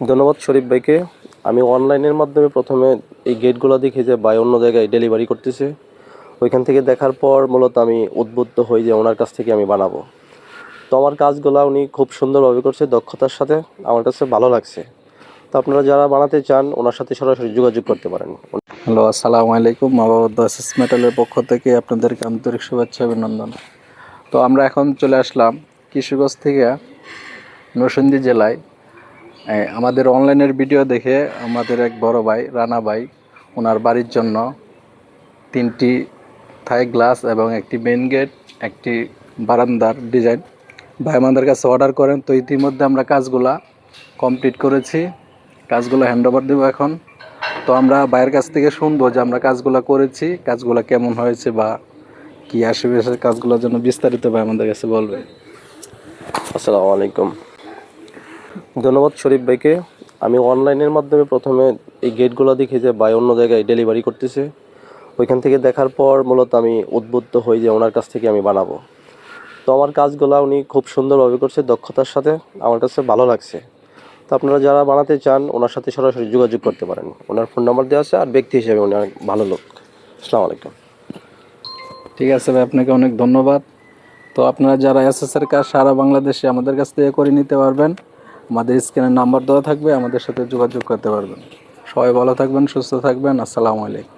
ধন্যবাদ শরীফ ভাইকে। আমি অনলাইনের মাধ্যমে প্রথমে এই গেটগুলো দেখি যে ভাই অন্য জায়গায় ডেলিভারি করতেছে। ওইখান থেকে দেখার পর মূলত আমি উদ্বুদ্ধ হই যে ওনার কাছ থেকে আমি বানাবো। তো আমার কাজগুলো উনি খুব সুন্দরভাবে করছে, দক্ষতার সাথে। আমার কাছে ভালো লাগছে। তো আপনারা যারা বানাতে চান ওনার সাথে সরাসরি যোগাযোগ করতে পারেন। হ্যালো, আসসালামু আলাইকুম। মাবাবদ্দ এসএস মেটালের পক্ষ থেকে আপনাদেরকে আন্তরিক শুভেচ্ছা অভিনন্দন। তো আমরা এখন চলে আসলাম কিশোরগঞ্জ থেকে নরসিংদী জেলায়। আমাদের অনলাইনের ভিডিও দেখে আমাদের এক বড় ভাই রানা ভাই ওনার বাড়ির জন্য 3টি থাই গ্লাস এবং একটি মেইন গেট, একটি বারান্দার ডিজাইন ভাই আমাদের কাছে অর্ডার করেন। তো ইতিমধ্যে আমরা কাজগুলা কমপ্লিট করেছি, কাজগুলো হ্যান্ড ওভার দেবো এখন। তো আমরা ভাইয়ের কাছ থেকে শুনবো যে আমরা কাজগুলো করেছি, কাজগুলো কেমন হয়েছে বা কি আশেপাশের কাজগুলোর জন্য বিস্তারিত ভাই আমাদের কাছে বলবে। আসসালামু আলাইকুম। ধন্যবাদ শরীফ ভাইকে। আমি অনলাইনের মাধ্যমে প্রথমে এই গেটগুলো দেখি যে ভাই অন্য জায়গায় ডেলিভারি করতেছে। ওইখান থেকে দেখার পর মূলত আমি উদ্বুদ্ধ হই যে ওনার কাছ থেকে আমি বানাবো। তো আমার কাজগুলো উনি খুব সুন্দরভাবে করছে, দক্ষতার সাথে। আমার কাছে ভালো লাগছে। তো আপনারা যারা বানাতে চান ওনার সাথে সরাসরি যোগাযোগ করতে পারেন। ওনার ফোন নাম্বার দেওয়া আছে, আর ব্যক্তি হিসেবে উনি অনেক ভালো লোক। আসসালামু আলাইকুম। ঠিক আছে ভাই, আপনাকে অনেক ধন্যবাদ। তো আপনারা যারা এসএসের কাজ সারা বাংলাদেশে আমাদের কাছ থেকে করে নিতে পারবেন, আমাদের স্ক্রিনে নাম্বার দেওয়া থাকবে, আমাদের সাথে যোগাযোগ করতে পারবেন। সবাই ভালো থাকবেন, সুস্থ থাকবেন। আসসালামু আলাইকুম।